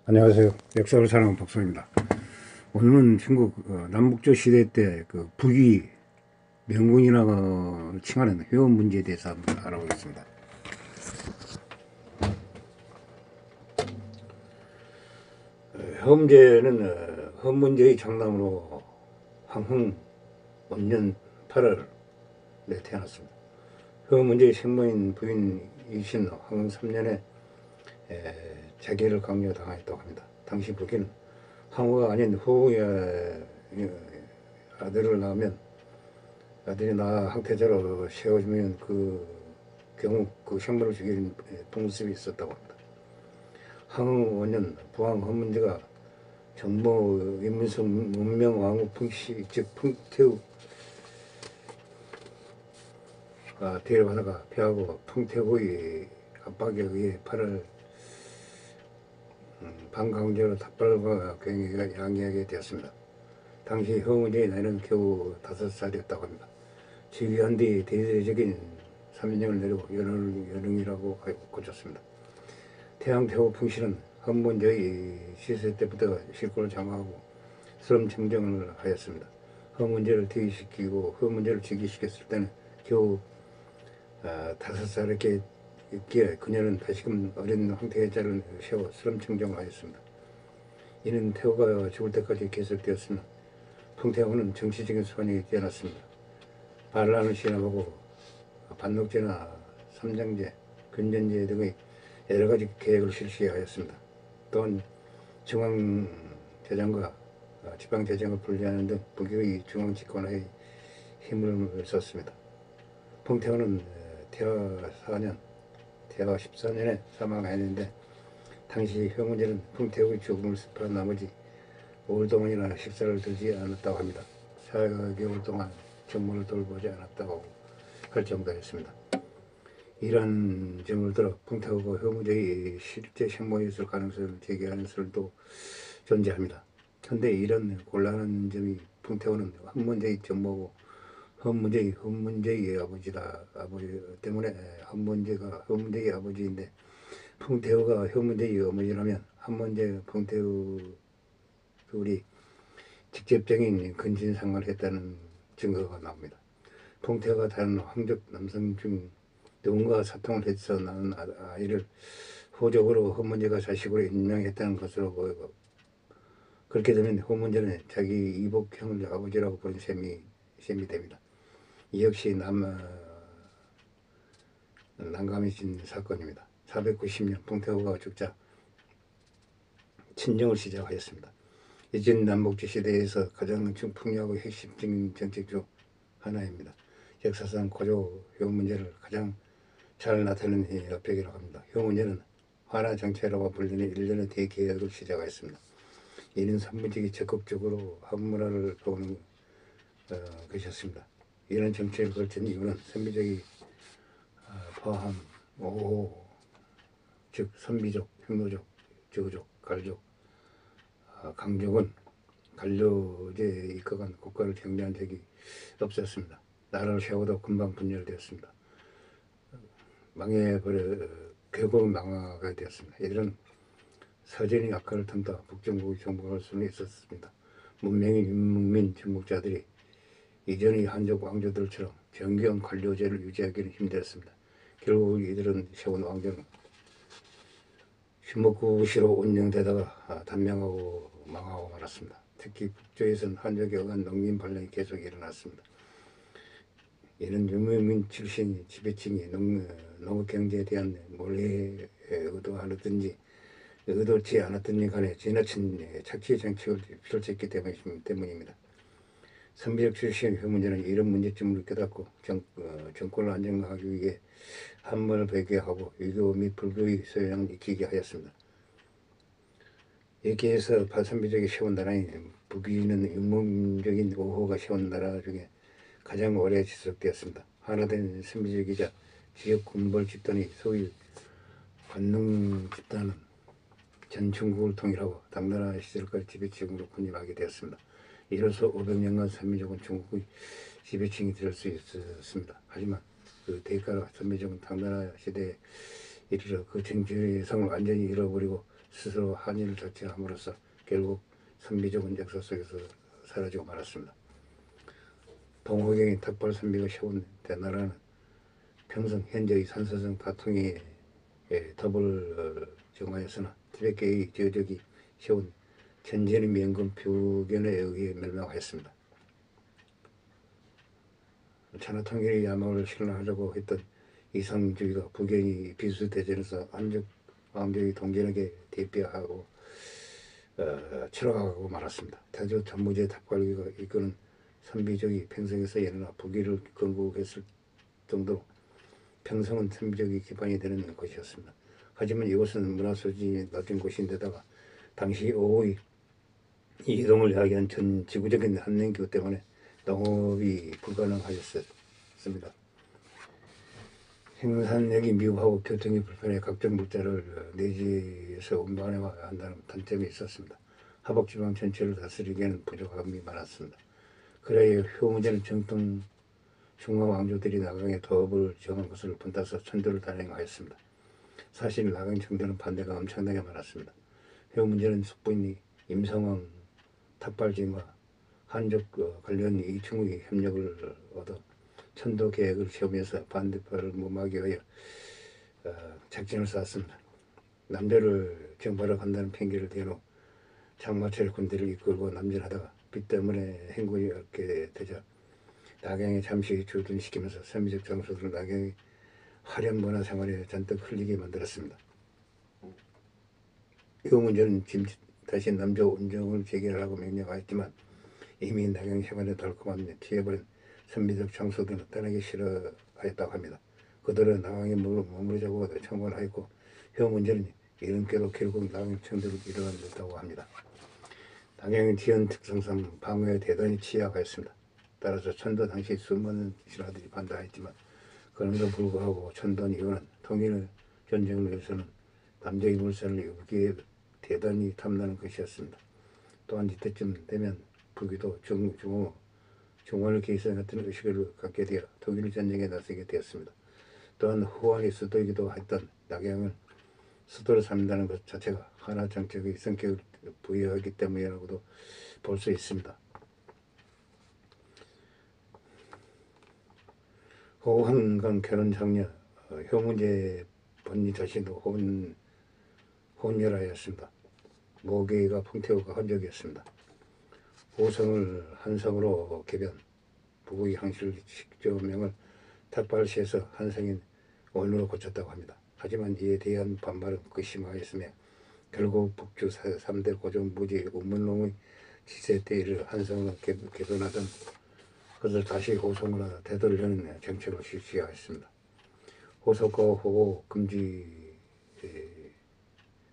안녕하세요. 역사를 사랑하는 박사입니다. 오늘은 중국 남북조 시대 때 그 북이 명군이라고 칭하는 회원 문제에 대해서 한번 알아보겠습니다. 회원 문제는 헌 문제의 장남으로 황흥 원년 8월에 태어났습니다. 회원 문제의 생모인 부인이신 황흥 3년에 자기를 강요당했다고 합니다. 당시 북에는 황후가 아닌 후의 아들을 낳으면 아들이 낳아 항태자로 세워주면 그 경우 그 생물을 죽이는 풍습이 있었다고 합니다. 황후 원년 부왕 헌 문제가 정모 임문성 문명 왕후 풍씨 즉 풍태우가 대열받아가 패하고 풍태우의 압박에 의해 8월 반강제로 탑발과 경위가 양해하게 되었습니다. 당시 허문제의 나이는 겨우 5살이었다고 합니다. 즉위한 뒤 대대적인 사면령을 내리고 연흥이라고 고쳤습니다. 태양태후 풍씨는 헌문제의 시세 때부터 실권을 장악하고 수렴 청정을 하였습니다. 헌문제를 퇴위시키고 헌문제를 즉위시켰을 때는 겨우 5살이었기에 그녀는 다시금 어린 황태자를 세워 수렴 청정을 하였습니다. 이는 태후가 죽을 때까지 계속되었으나 풍태후는 정치적인 수완이 뛰어났습니다. 반란을 시행하고 반독제나 삼장제, 근전제 등의 여러가지 계획을 실시하였습니다. 또한 중앙대장과 지방대장을 분리하는 등 북의 중앙집권화에 힘을 썼습니다. 풍태후는 태화 14년에 사망하였는데 당시 형문제는 풍태후의 죽음을 스포한 나머지 5월 동안이나 식사를 들지 않았다고 합니다. 4개월 동안 정모를 돌보지 않았다고 할 정도였습니다. 이러한 점을 들어 풍태후가 효무제의 실제 생모였을 가능성을 제기하는 설도 존재합니다. 그런데 이런 곤란한 점이 풍태후는 헌문제의 정모고 헌문제의 아버지 때문에 헌문제의 아버지인데 풍태후가 효문제의 어머니라면 헌문제 풍태후 둘이 직접적인 근친상간을 했다는 증거가 나옵니다. 풍태후가 다른 황족 남성 중 누군가 사통을 해서 낳은 아이를 후적으로 헌문제가 자식으로 임명했다는 것으로 보이고 그렇게 되면 헌문제는 자기 이복형을 아버지라고 부른 셈이 됩니다. 이 역시 난감해진 사건입니다. 490년 풍태후가 죽자 친정을 시작하였습니다. 이전 남북조 시대에서 가장 풍요하고 핵심적인 정책 중 하나입니다. 역사상 고조 효 문제를 가장 잘 나타낸 여백이라고 합니다. 효 문제는 환화정체라고 불리는 일련의 대계획을 시작하였습니다. 이는 산문적이 적극적으로 한문화를 보는 것이었습니다. 이런 정책을 걸친 이유는 선비적이 포함 즉 선비족, 흉노족, 저족, 갈족, 강족은 관료제에 입각한 국가를 경비한 적이 없었습니다. 나라를 세워도 금방 분열되었습니다. 망해버려 결국은 망하게 되었습니다. 이들은 서전이 악화를 탐다 북정국이 정복할 수는 있었습니다. 문명의 윤문민 정복자들이 이전의 한족 왕조들처럼 정교한 관료제를 유지하기는 힘들었습니다. 결국 이들은 세운 왕조는 휘목구시로 운영되다가 단명하고 망하고 말았습니다. 특히 북조에서는 한족에 의한 농민 반란이 계속 일어났습니다. 이는 유명민 출신 지배층이 농업경제에 대한 몰래 의도치 않았든지 간에 지나친 착취 정책을 펼쳤기 때문입니다. 선비적 출신 효문제는 이런 문제점을 깨닫고 정권을 안정하기 위해 한문을 배교하고 유교 및 불교의 소양을 익히게 하였습니다. 이렇게 해서 선비족이 세운 나라인 북위는 유목민족인 오호가 세운 나라 중에 가장 오래 지속되었습니다. 하나된 선비족이자 지역 군벌 집단이 소위 관농 집단은 전 중국을 통일하고 당나라 시절까지 지배층으로 군림하게 되었습니다. 이로써 500년간 선비족은 중국의 지배층이 될 수 있었습니다. 하지만 그 대가로 선비족은 당나라 시대에 이르러 그 정체성을 완전히 잃어버리고 스스로 한일을 자처함으로써 결국 선비족은 역사 속에서 사라지고 말았습니다. 동호경인 탁발 선비가 세운 대나라는 평생 현재의 산서성 다통의 덕을 정하였으나 티베트의 저적이 세운 천진의 명금 표견에 의해 멸망하였습니다. 천하통일의 야망을 실현하려고 했던 이상주의가 북경이 비수대전에서 한족 왕족의 동전에게 대피하고 치러가고 말았습니다. 태조 전무제 탁발기가 이끄는 선비족이 평성에서 일어나 북위를 건국했을 정도로 평성은 선비족이 기반이 되는 곳이었습니다. 하지만 이곳은 문화수준이 낮은 곳인데다가 당시 어의 이동을 야기한 전 지구적인 한랭교 때문에 농업이 불가능하였습니다. 생산력이 미흡하고 교통이 불편해 각종 물자를 내지에서 운반해야 한다는 단점이 있었습니다. 하복지방 전체를 다스리기에는 부족함이 많았습니다. 그래야 효문제는 정통 중화왕조들이 나강에 도읍을 정한 것을 본따서 천도를 단행하였습니다. 사실 나강 청도는 반대가 엄청나게 많았습니다. 효문제는 숙부인이 임성왕 탁발진과 한족 관련 이충의 협력을 얻어 천도 계획을 세우면서 반대파를 무마하기 위하여 작전을 쌓았습니다. 남조를 정발하러 간다는 핑계를 대놓고 장마철 군대를 이끌고 남진하다가 비 때문에 행군이 얻게 되자 나경에 잠시 주둔시키면서 선비적 장소들을 나경의 화려한 문화생활에 잔뜩 흘리게 만들었습니다. 이 문제는 다시 남조 운정을 재개하라고 명령하였지만 이미 나경 해관에 달콤한 튀어버린 선비적 장소들은 떠나기 싫어하였다고 합니다. 그들은 나강에 머무르자고 청원하였고 효문제는 이른께로 결국 나강 청도를 이뤄냈다고 합니다. 나경의 지연 특성상 방어에 대단히 취약하였습니다. 따라서 천도 당시 수많은 신하들이 반대하였지만 그럼에도 불구하고 천도는 이유는 통일 전쟁을 위해서는 남조의 물산을 여기에 대단히 탐나는 것이었습니다. 또한 이때쯤 되면 북위도 중원을 계승했던 의식을 갖게 되어 독일 전쟁에 나서게 되었습니다. 또한 후한의 수도이기도 했던 낙양을 수도로 삼는다는 것 자체가 하나 정책의 성격을 부여하기 때문이라고도 볼 수 있습니다. 호한강 결혼 장녀 효문제 본인 자신도 혼혈하였습니다. 모계가 풍태우가 흔적이었습니다. 호성을 한성으로 개변, 부부의 항실 식조명을 탁발시에서 한성인 원으로 고쳤다고 합니다. 하지만 이에 대한 반발은 극심하였으며 결국 북주 3대 고종 무지 운문롱의 지세 때를 한성으로 개변하던 그것을 다시 호성으로 되돌리는 정책을 실시하였습니다. 호석과 호고 금지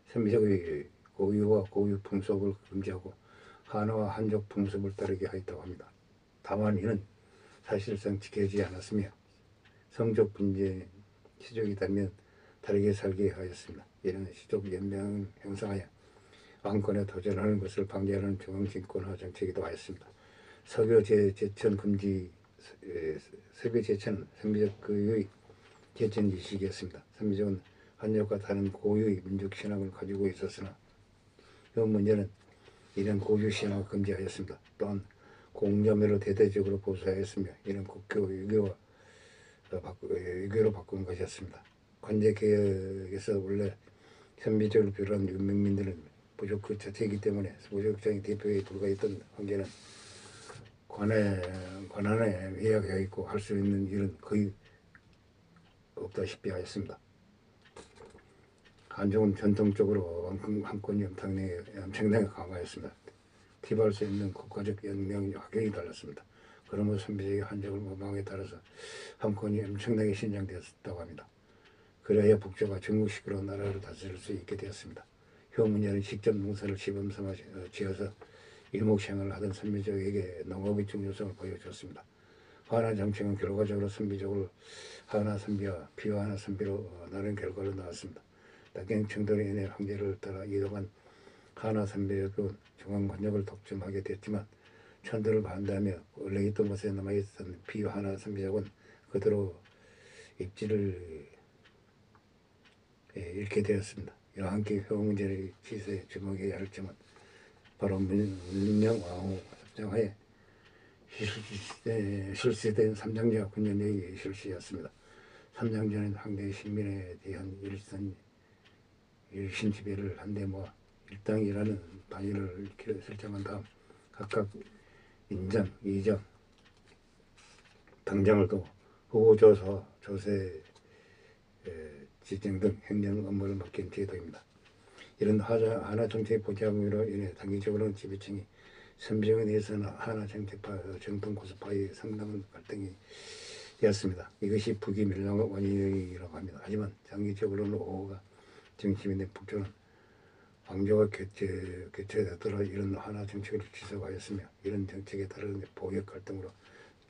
선비적의 고유와 고유 풍속을 금지하고 한화와 한족 풍습을 따르게 하였다고 합니다. 다만 이는 사실상 지켜지지 않았으며 성족 분쟁 시족이 달면 다르게 살게 하였습니다. 이는 시족 연맹을 형성하여 왕권에 도전하는 것을 방지하는 중앙진권화 정책이기도 하였습니다. 서교 제천 금지 서교 제천은 선비적 그의 제천 이식이었습니다. 선비족은 한족과 다른 고유의 민족 신앙을 가지고 있었으나 이 문제는 이런 고유 신앙을 금지하였습니다. 또한 공자매로 대대적으로 보수하였으며 이는 국교 유교로 바꾼 것이었습니다. 관제개혁에서 원래 선비족을 비롯한 유명민들은 부족 그 자체이기 때문에 부족장의 대표에 불과했던 관계는 관한에 회약하여 있고 할 수 있는 일은 거의 없다시피 하였습니다. 한족은 전통적으로 왕권이 엄청나게 강화했습니다. 티발할 수 있는 국가적 연명이 확연히 달랐습니다. 그러므로 선비적의 한족을 모방에 따라서 한권이 엄청나게 신장되었다고 합니다. 그래야 북조가 중국식으로 나라를 다스릴 수 있게 되었습니다. 효문제는 직접 농사를 시범삼아 지어서 일목생활을 하던 선비족에게 농업의 중요성을 보여주었습니다. 한화 정책은 결과적으로 선비족을 한화 선비와 비한화 선비로 나눈 결과로 나왔습니다. 낙경 청도로 인해 황제를 따라 이동한 한화 선비족은 중앙 권력을 독점하게 됐지만 천도를 반대하며 원래 있던 곳에 남아있던 비한화 선비족은 그대로 입지를 잃게 되었습니다. 이와 함께 효 문제를 기세에 주목해야 할 점은 바로 문명왕후 작정하에 실시된 삼장제와 군전얘기 실시였습니다. 삼장제는 황제의 신민에 대한 일신지배를 한데 모아 일당이라는 단위를 설정한 다음 각각 인장, 이장, 당장을 두고 보고조사, 조세, 지정 등 행정 업무를 맡긴 제도입니다. 이런 하나 정책 보장으로 인해 단기적으로는 지배층이 선정에 대해서는 하나 정책파, 정통 고수파의 상당한 갈등이 되었습니다. 이것이 북이 멸망의 원인이라고 합니다. 하지만 장기적으로는 오호가 정치민의 북조는 왕조가 교체되더라 이런 하나 정책을 지속하였으며 이런 정책에 따른 보역 갈등으로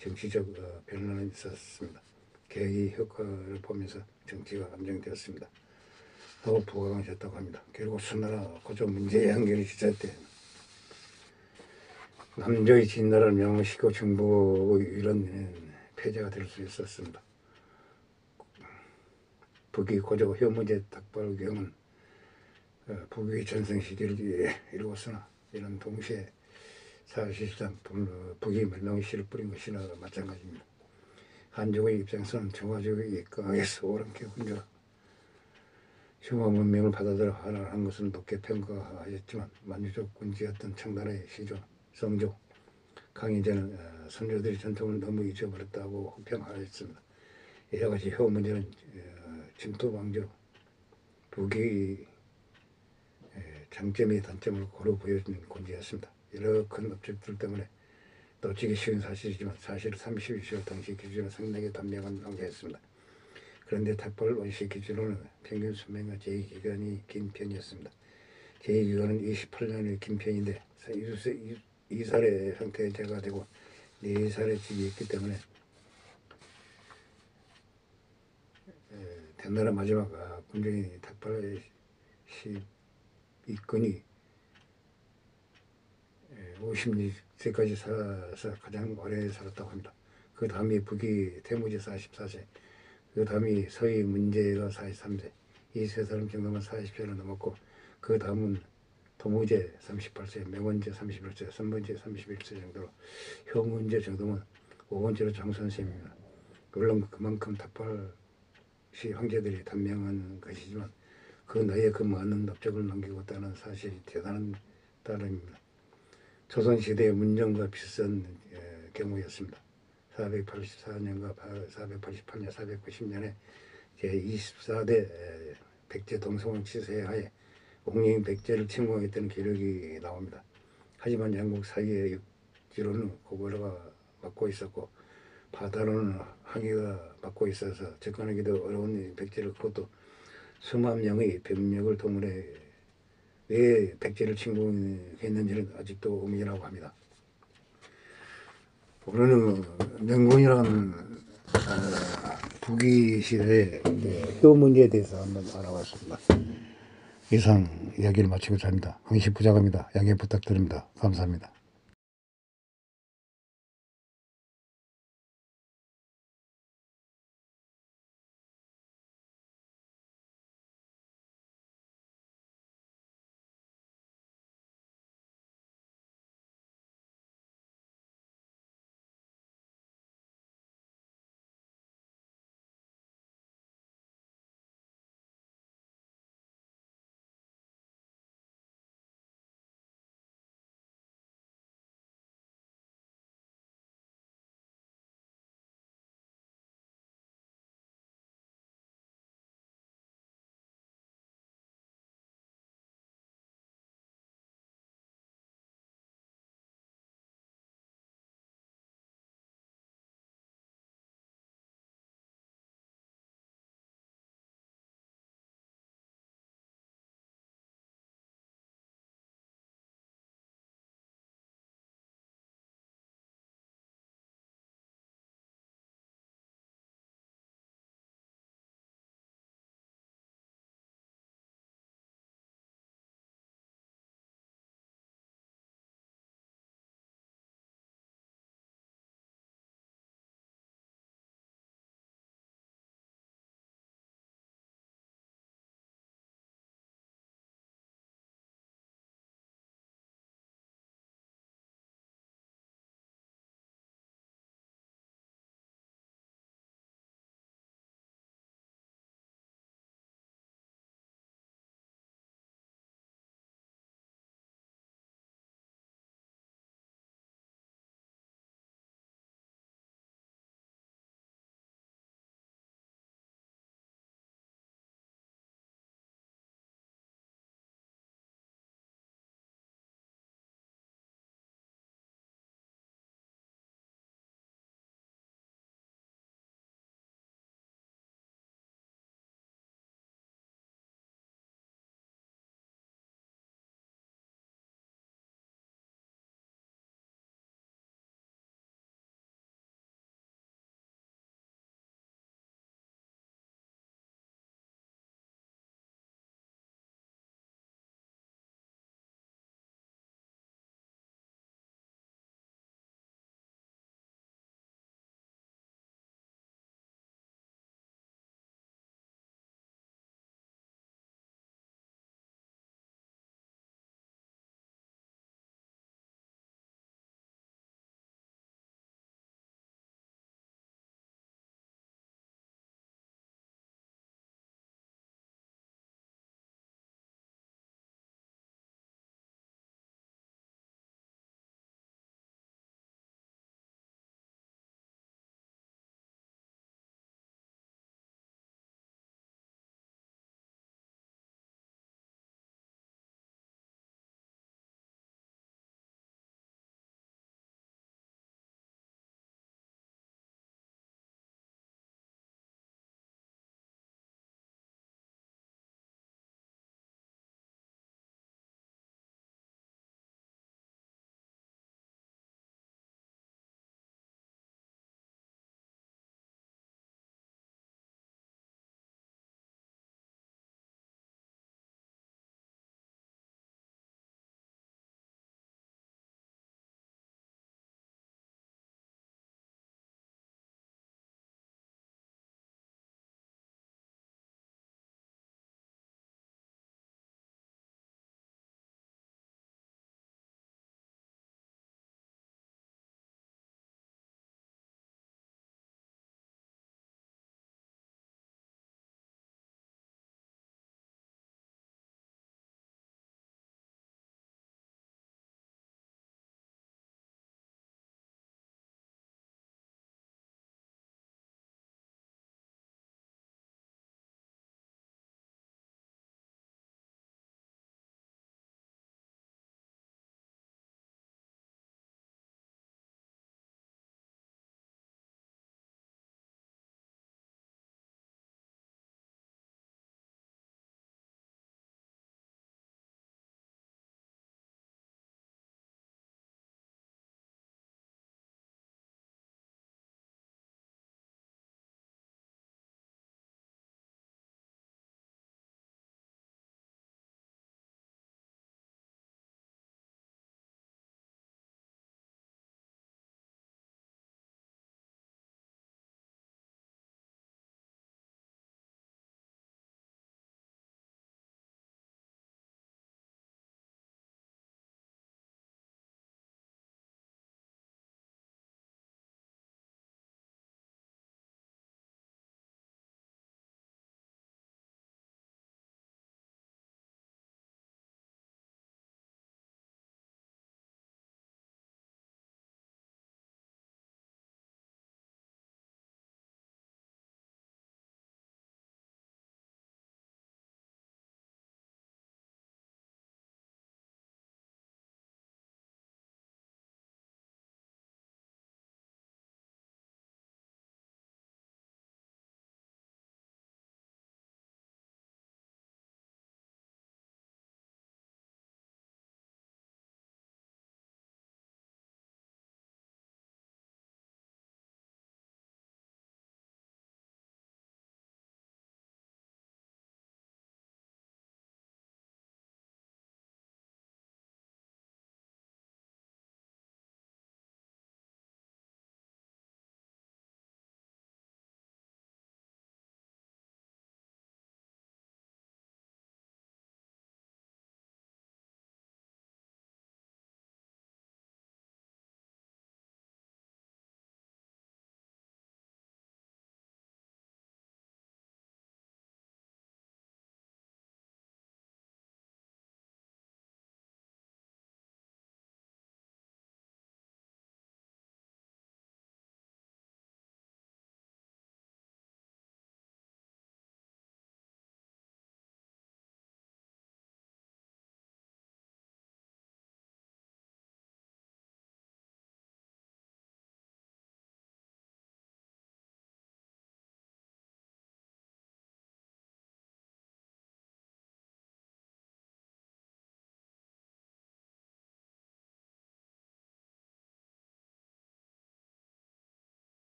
정치적 변화는 있었습니다. 계획의 효과를 보면서 정치가 안정되었습니다. 하고 부각하셨다고 합니다. 결국 수나라 고조 문제의 한결이 지날 때 남조의 진나라를 명시키고 정복의 이런 패자가 될 수 있었습니다. 북이 고조 효문제 닭발 경은 북의 전성 시기를 이루었으나 이런 동시에 사실상 북이 멸망의 씨를 뿌린 것이나 마찬가지입니다. 한족의 입장에서는 정화족의 강에서 오랑캐 군주가 흉화 문명을 받아들여 하나한 것은 높게 평가하였지만 만주족 군주였던 청나라의 시조, 성조, 강인제는 선조들이 전통을 너무 잊어버렸다고 혹평하였습니다. 이와 같이 효 문제는 침투왕조, 북의 장점이 단점을 고루 보여주는 군주였습니다. 여러 큰 업적들 때문에 놓치기 쉬운 사실이지만 사실 32세 당시 기준으로 상당히 단명한 왕자였습니다. 그런데 탁발 원시 기준으로는 평균 수명과 제위기간이 긴 편이었습니다. 제위기간은 28년의 긴 편인데 2살의 형태제가 되고 4살의 집이 있기 때문에 대나라 마지막 군주인 탁발의 이권이 56세까지 살아서 가장 오래 살았다고 합니다. 그 다음이 북이 태무제 44세, 그 다음이 서희 문제가 43세, 이 세 사람 정도만 40세를 넘었고 그 다음은 도무제 38세, 명원제 31세, 선문제 31세 정도로 효문제 정도면 5번째로 장선생입니다. 물론 그만큼 탁발시 황제들이 단명한 것이지만 그 나이에 그 많은 업적을 남기고 있다는 사실이 대단한 따름입니다. 조선시대의 문정과 비슷한 경우였습니다. 484년과 488년, 490년에 제24대 백제 동성왕 치세하에 옥령 백제를 침공했다는 기록이 나옵니다. 하지만 양국 사이에 육지로는 고구려가 막고 있었고 바다로는 항해가 막고 있어서 접근하기도 어려운 백제를 그것도 수만 명의 병력을 동원해 왜 백제를 침공했는지는 아직도 의문이라고 합니다. 오늘은 명군이라는 북이 시대의 효 문제에 대해서 한번 알아봤습니다. 이상 이야기를 마치고자 합니다. 항시 부작합니다. 양해 부탁드립니다. 감사합니다.